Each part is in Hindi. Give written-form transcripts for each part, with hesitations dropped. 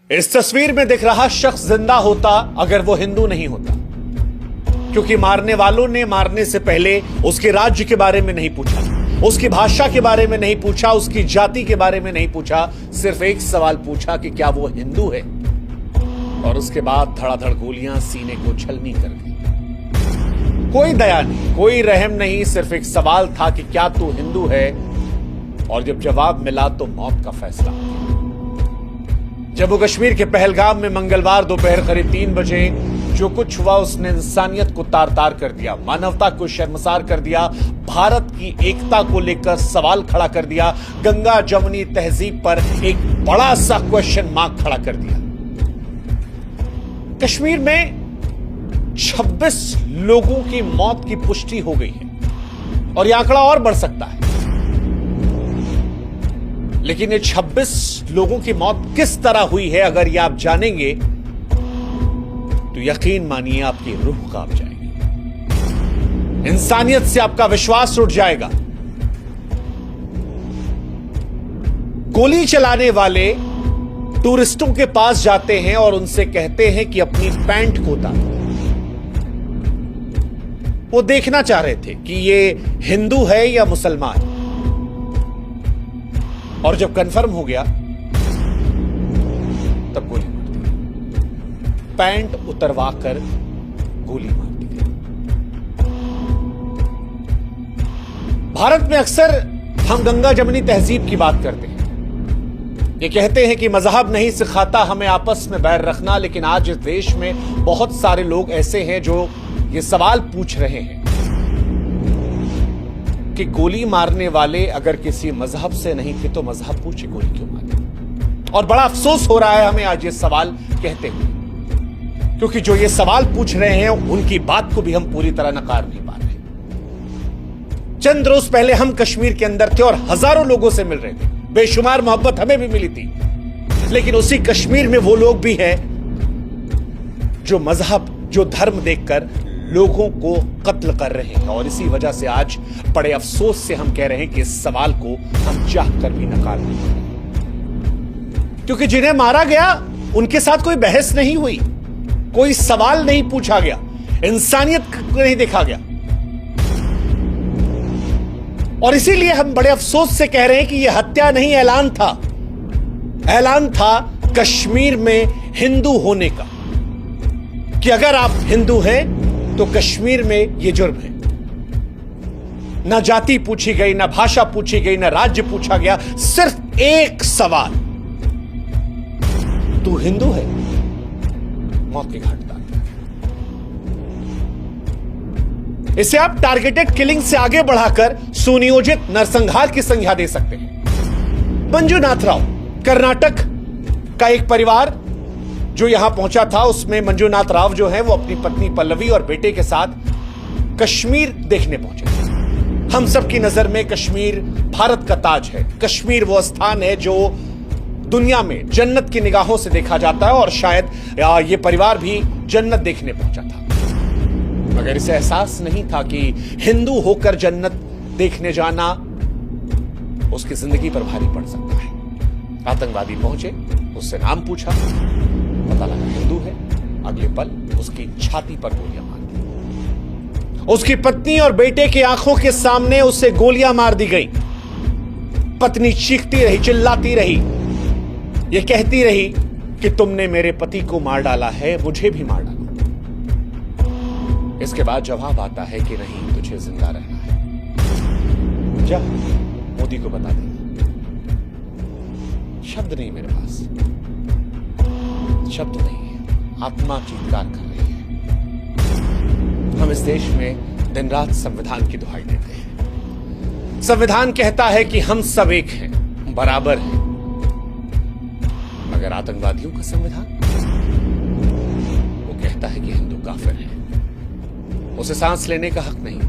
इस तस्वीर में दिख रहा शख्स जिंदा होता अगर वो हिंदू नहीं होता, क्योंकि मारने वालों ने मारने से पहले उसके राज्य के बारे में नहीं पूछा, उसकी भाषा के बारे में नहीं पूछा, उसकी जाति के बारे में नहीं पूछा। सिर्फ एक सवाल पूछा कि क्या वो हिंदू है, और उसके बाद धड़ाधड़ गोलियां सीने को छलनी कर गई। कोई दया नहीं, कोई रहम नहीं, सिर्फ एक सवाल था कि क्या तू हिंदू है, और जब जवाब मिला तो मौत का फैसला। जम्मू कश्मीर के पहलगाम में मंगलवार दोपहर करीब 3 बजे जो कुछ हुआ उसने इंसानियत को तार तार कर दिया, मानवता को शर्मसार कर दिया, भारत की एकता को लेकर सवाल खड़ा कर दिया, गंगा जमुनी तहजीब पर एक बड़ा सा क्वेश्चन मार्क खड़ा कर दिया। कश्मीर में 26 लोगों की मौत की पुष्टि हो गई है और यह आंकड़ा और बढ़ सकता है, लेकिन ये 26 लोगों की मौत किस तरह हुई है अगर ये आप जानेंगे तो यकीन मानिए आपकी रूह कांप जाएगी, इंसानियत से आपका विश्वास उठ जाएगा। गोली चलाने वाले टूरिस्टों के पास जाते हैं और उनसे कहते हैं कि अपनी पैंट को उतारो। वो देखना चाह रहे थे कि ये हिंदू है या मुसलमान, और जब कंफर्म हो गया तब गोली मार दी, पैंट उतरवा कर गोली मार दी गई। भारत में अक्सर हम गंगा जमुनी तहजीब की बात करते हैं, ये कहते हैं कि मजहब नहीं सिखाता हमें आपस में बैर रखना, लेकिन आज इस देश में बहुत सारे लोग ऐसे हैं जो ये सवाल पूछ रहे हैं कि गोली मारने वाले अगर किसी मजहब से नहीं थे तो मजहब पूछे गोली क्यों मारी। और बड़ा अफसोस हो रहा है हमें आज ये सवाल कहते हुए, क्योंकि जो ये सवाल पूछ रहे हैं उनकी बात को भी हम पूरी तरह नकार नहीं पा रहे। चंद रोज पहले हम कश्मीर के अंदर थे और हजारों लोगों से मिल रहे थे, बेशुमार मोहब्बत हमें भी मिली थी, लेकिन उसी कश्मीर में वो लोग भी हैं जो मजहब, जो धर्म देखकर लोगों को कत्ल कर रहे हैं। और इसी वजह से आज बड़े अफसोस से हम कह रहे हैं कि इस सवाल को हम चाह कर भी नकार नहीं पाए, क्योंकि जिन्हें मारा गया उनके साथ कोई बहस नहीं हुई, कोई सवाल नहीं पूछा गया, इंसानियत को नहीं देखा गया। और इसीलिए हम बड़े अफसोस से कह रहे हैं कि यह हत्या नहीं, ऐलान था, ऐलान था कश्मीर में हिंदू होने का, कि अगर आप हिंदू हैं तो कश्मीर में यह जुर्म है। ना जाति पूछी गई, ना भाषा पूछी गई, ना राज्य पूछा गया, सिर्फ एक सवाल, तू हिंदू है, मौत की घाट उतार। इसे आप टारगेटेड किलिंग से आगे बढ़ाकर सुनियोजित नरसंहार की संज्ञा दे सकते हैं। मंजुनाथ राव, कर्नाटक का एक परिवार जो यहां पहुंचा था, उसमें मंजुनाथ राव जो है वो अपनी पत्नी पल्लवी और बेटे के साथ कश्मीर देखने पहुंचे थे। हम सबकी नजर में कश्मीर भारत का ताज है, कश्मीर वो स्थान है जो दुनिया में जन्नत की निगाहों से देखा जाता है, और शायद ये परिवार भी जन्नत देखने पहुंचा था। मगर इसे एहसास नहीं था कि हिंदू होकर जन्नत देखने जाना उसकी जिंदगी पर भारी पड़ सकता है। आतंकवादी पहुंचे, उससे नाम पूछा, पता लगा हिंदू है, अगले पल उसकी छाती पर गोलियां मार दी। उसकी पत्नी और बेटे की आंखों के सामने उसे गोलियां मार दी गई। पत्नी चीखती रही, चिल्लाती रही, यह कहती रही कि तुमने मेरे पति को मार डाला है, मुझे भी मार डालो। इसके बाद जवाब आता है कि नहीं, तुझे जिंदा रहना है, जा मोदी को बता दे। शब्द नहीं मेरे पास, शब्द नहीं है, आत्मा चीत्कार कर रही है। हम इस देश में दिन रात संविधान की दुहाई देते हैं। संविधान कहता है कि हम सब एक हैं, बराबर हैं, मगर आतंकवादियों का संविधान वो कहता है कि हिंदू काफिर है, उसे सांस लेने का हक नहीं।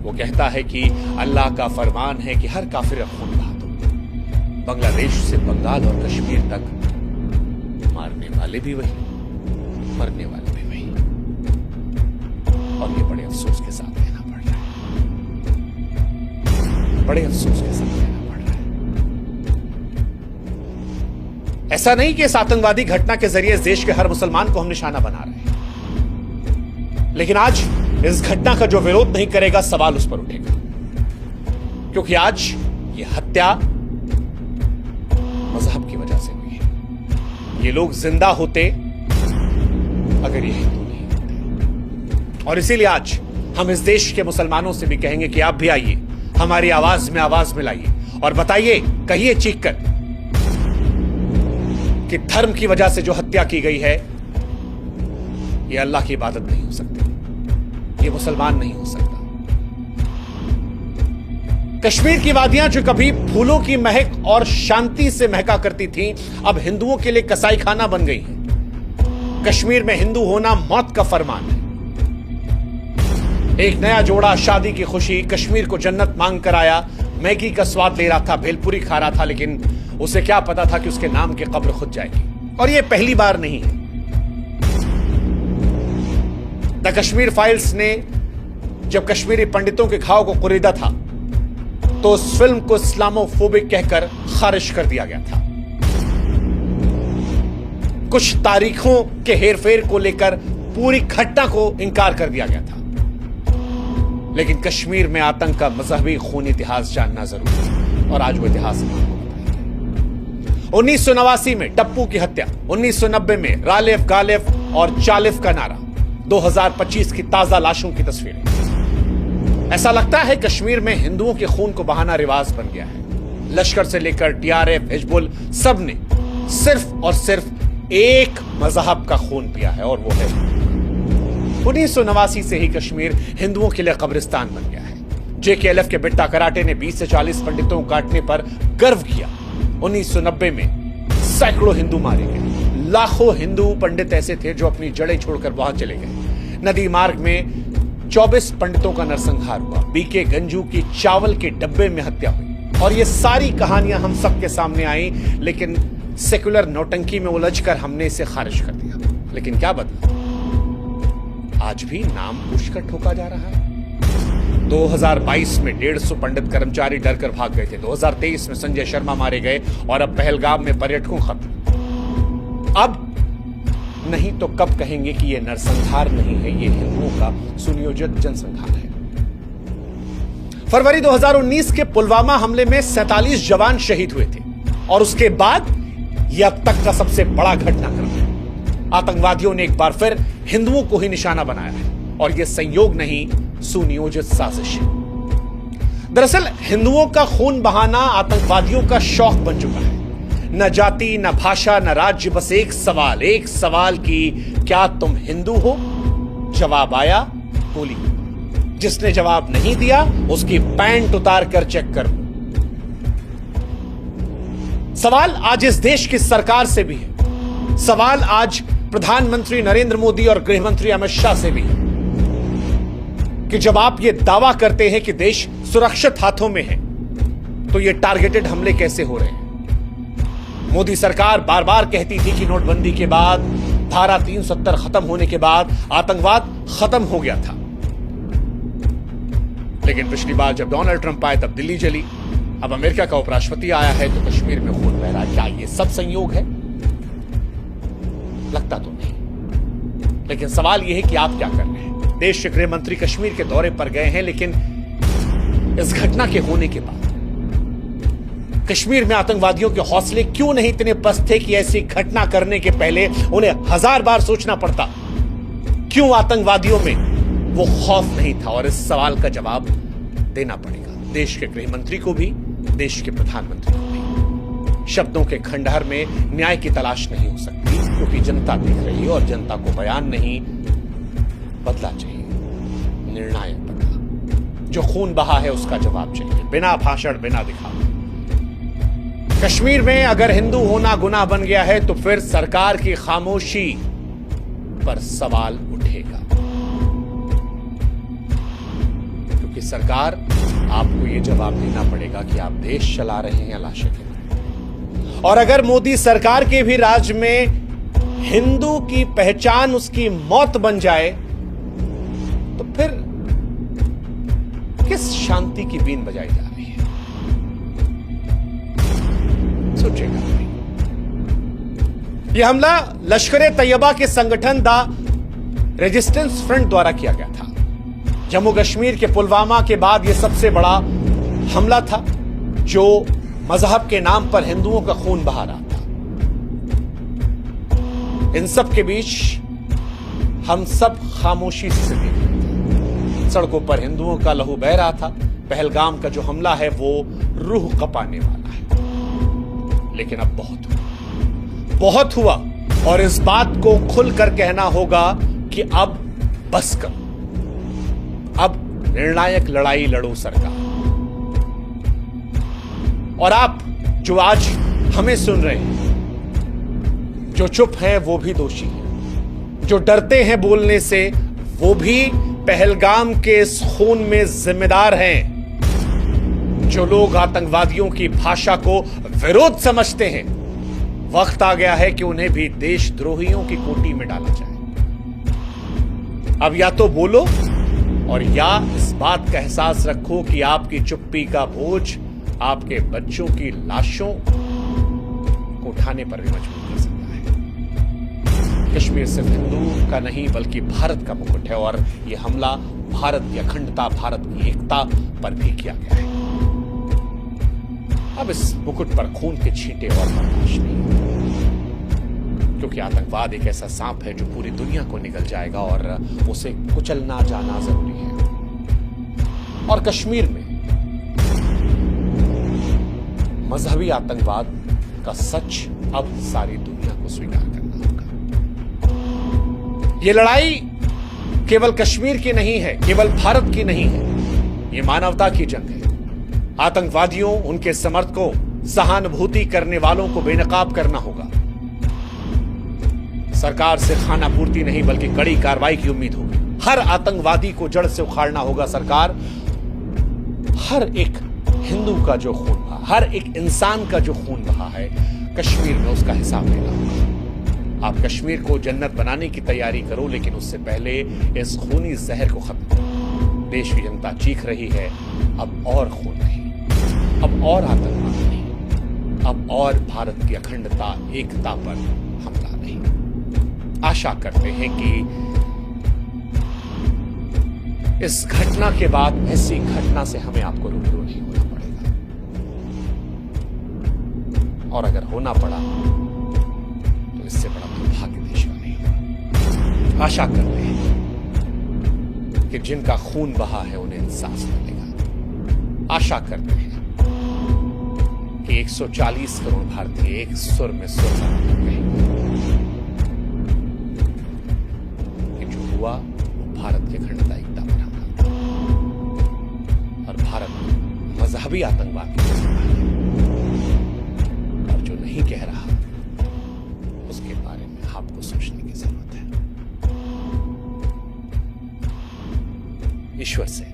वो कहता है कि अल्लाह का फरमान है कि हर काफिर का खून बहा दो। बांग्लादेश से बंगाल और कश्मीर तक मारने वाले भी वही, मरने वाले भी वही, और ये बड़े अफसोस के साथ कहना पड़ रहा है, बड़े अफसोस के साथ कहना पड़ रहा है। ऐसा नहीं कि इस आतंकवादी घटना के जरिए इस देश के हर मुसलमान को हम निशाना बना रहे हैं, लेकिन आज इस घटना का जो विरोध नहीं करेगा, सवाल उस पर उठेगा, क्योंकि आज ये हत्या मजहब की वजह से हुई है। ये लोग जिंदा होते अगर ये हिंदू नहीं होते। और इसीलिए आज हम इस देश के मुसलमानों से भी कहेंगे कि आप भी आइए, हमारी आवाज में आवाज मिलाइए और बताइए, कहिए चीख कर कि धर्म की वजह से जो हत्या की गई है, ये अल्लाह की इबादत नहीं हो सकती, ये मुसलमान नहीं हो सकता। कश्मीर की वादियां जो कभी फूलों की महक और शांति से महका करती थीं, अब हिंदुओं के लिए कसाई खाना बन गई है। कश्मीर में हिंदू होना मौत का फरमान है। एक नया जोड़ा शादी की खुशी, कश्मीर को जन्नत मांग कर आया, मैगी का स्वाद ले रहा था, भेलपुरी खा रहा था, लेकिन उसे क्या पता था कि उसके नाम की कब्र खुद जाएगी। और यह पहली बार नहीं है। द कश्मीर फाइल्स ने जब कश्मीरी पंडितों के घाव को कुरीदा था, तो उस फिल्म को इस्लामोफोबिक कहकर खारिज कर दिया गया था। कुछ तारीखों के हेरफेर को लेकर पूरी घटना को इंकार कर दिया गया था। लेकिन कश्मीर में आतंक का मजहबी खून इतिहास जानना जरूरी है, और आज वो इतिहास हम आपको बताएंगे। 1989 में टप्पू की हत्या, 1990 में रालेफ गालेफ और चालिफ का नारा, 2025 की ताजा लाशों की तस्वीरें। ऐसा लगता है कश्मीर में हिंदुओं के खून को बहाना रिवाज बन गया है। लश्कर से लेकर टीआरएफ, हिजबुल, सब ने सिर्फ और सिर्फ एक मजहब का खून पिया है, और वो है 1989 से ही कश्मीर हिंदुओं के लिए कब्रिस्तान बन गया है। जेकेएलएफ के बिट्टा कराटे ने 20 से 40 पंडितों को काटने पर गर्व किया। 1990 में सैकड़ों हिंदू मारे गए। लाखों हिंदू पंडित ऐसे थे जो अपनी जड़ें छोड़कर वहां चले गए। नदी मार्ग में 24 पंडितों का नरसंहार हुआ। बीके गंजू की चावल के डब्बे में हत्या हुई। और ये सारी कहानियां हम सबके सामने आई, लेकिन सेकुलर नौटंकी में उलझकर हमने इसे खारिज कर दिया। लेकिन क्या बदला? आज भी नाम पूछकर ठोका जा रहा है। 2022 में 150 पंडित कर्मचारी डरकर भाग गए थे। 2023 में संजय शर्मा मारे गए, और अब पहलगाम में पर्यटकों खत्म। अब नहीं तो कब कहेंगे कि यह नरसंहार नहीं है, यह हिंदुओं का सुनियोजित जनसंहार है। फरवरी 2019 के पुलवामा हमले में 47 जवान शहीद हुए थे, और उसके बाद यह अब तक का सबसे बड़ा घटनाक्रम है। आतंकवादियों ने एक बार फिर हिंदुओं को ही निशाना बनाया है, और यह संयोग नहीं, सुनियोजित साजिश है। दरअसल हिंदुओं का खून बहाना आतंकवादियों का शौक बन चुका है। न जाति, न भाषा, न राज्य, बस एक सवाल कि क्या तुम हिंदू हो? जवाब आया गोली। जिसने जवाब नहीं दिया उसकी पैंट उतार कर चेक कर लो। सवाल आज इस देश की सरकार से भी है। सवाल आज प्रधानमंत्री नरेंद्र मोदी और गृहमंत्री अमित शाह से भी है कि जब आप ये दावा करते हैं कि देश सुरक्षित हाथों में है, तो ये टारगेटेड हमले कैसे हो रहे हैं? मोदी सरकार बार बार कहती थी कि नोटबंदी के बाद, धारा 370 खत्म होने के बाद आतंकवाद खत्म हो गया था। लेकिन पिछली बार जब डोनाल्ड ट्रंप आए तब दिल्ली जली। अब अमेरिका का उपराष्ट्रपति आया है तो कश्मीर में खून बह रहा है। क्या ये सब संयोग है? लगता तो नहीं। लेकिन सवाल यह है कि आप क्या कर रहे हैं? देश के गृह मंत्री कश्मीर के दौरे पर गए हैं, लेकिन इस घटना के होने के बाद कश्मीर में आतंकवादियों के हौसले क्यों नहीं इतने पस्त थे कि ऐसी घटना करने के पहले उन्हें 1000 बार सोचना पड़ता? क्यों आतंकवादियों में वो खौफ नहीं था? और इस सवाल का जवाब देना पड़ेगा देश के गृह मंत्री को भी, देश के प्रधानमंत्री को भी। शब्दों के खंडहर में न्याय की तलाश नहीं हो सकती, क्योंकि जनता देख रही है, और जनता को बयान नहीं, बदला चाहिए, निर्णायक बदला। जो खून बहा है उसका जवाब चाहिए, बिना भाषण, बिना दिखावे। कश्मीर में अगर हिंदू होना गुनाह बन गया है, तो फिर सरकार की खामोशी पर सवाल उठेगा, क्योंकि सरकार आपको यह जवाब देना पड़ेगा कि आप देश चला रहे हैं या लाशें गिन रहे हैं। और अगर मोदी सरकार के भी राज में हिंदू की पहचान उसकी मौत बन जाए, तो फिर किस शांति की बीन बजाई जा रही है? सोचेगा। यह हमला लश्कर ए तैयबा के संगठन द रेजिस्टेंस फ्रंट द्वारा किया गया था। जम्मू कश्मीर के पुलवामा के बाद यह सबसे बड़ा हमला था जो मजहब के नाम पर हिंदुओं का खून बहा रहा था। इन सब के बीच हम सब खामोशी से देख रहे थे। सड़कों पर हिंदुओं का लहू बह रहा था। पहलगाम का जो हमला है वो रूह कपाने वाला है। लेकिन अब बहुत हुआ और इस बात को खुलकर कहना होगा कि अब बस करो। अब निर्णायक लड़ाई लड़ो सरकार। और आप जो आज हमें सुन रहे हैं, जो चुप हैं वो भी दोषी हैं, जो डरते हैं बोलने से वो भी पहलगाम के इस खून में जिम्मेदार हैं। जो लोग आतंकवादियों की भाषा को विरोध समझते हैं, वक्त आ गया है कि उन्हें भी देशद्रोहियों की कोटि में डाला जाए। अब या तो बोलो और या इस बात का एहसास रखो कि आपकी चुप्पी का बोझ आपके बच्चों की लाशों को उठाने पर भी मजबूर कर सकता है। कश्मीर सिर्फ हिंदू का नहीं बल्कि भारत का मुकुट है और यह हमला भारत की अखंडता, भारत की एकता पर भी किया गया है। अब इस मुकुट पर खून के छींटे और बर्दाश्त नहीं, क्योंकि आतंकवाद एक ऐसा सांप है जो पूरी दुनिया को निगल जाएगा और उसे कुचलना जाना जरूरी है। और कश्मीर में मजहबी आतंकवाद का सच अब सारी दुनिया को स्वीकार करना होगा। यह लड़ाई केवल कश्मीर की नहीं है, केवल भारत की नहीं है, यह मानवता की जंग है। आतंकवादियों, उनके समर्थकों, सहानुभूति करने वालों को बेनकाब करना होगा। सरकार से खानापूर्ति नहीं बल्कि कड़ी कार्रवाई की उम्मीद होगी। हर आतंकवादी को जड़ से उखाड़ना होगा सरकार। हर एक हिंदू का जो खून बहा, हर एक इंसान का जो खून बहा है कश्मीर में, उसका हिसाब लेना होगा। आप कश्मीर को जन्नत बनाने की तैयारी करो, लेकिन उससे पहले इस खूनी जहर को खत्म करो। देश की जनता चीख रही है, अब और खून नहीं, अब और आतंकवाद नहीं, अब और भारत की अखंडता, एकता पर हमला नहीं। आशा करते हैं कि इस घटना के बाद ऐसी घटना से हमें आपको रूबरू नहीं होना पड़ेगा, और अगर होना पड़ा तो इससे बड़ा दुर्भाग्य देश का नहीं होगा। आशा करते हैं कि जिनका खून बहा है उन्हें इंसाफ मिलेगा। आशा करते हैं कि 140 करोड़ भारतीय एक सुर में सुर कहेंगे कि जो हुआ वो भारत की अखंडता, एकता पर हमला और भारत मजहबी आतंकवाद की और जो नहीं कह रहा उसके बारे में आपको सोचने की जरूरत है। ईश्वर से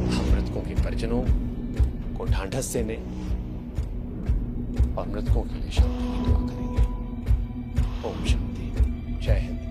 हम मृतकों के परिजनों को ढांढस देने और मृतकों के लिए शांति की दुआ करेंगे। ओम शांति। जय हिंद।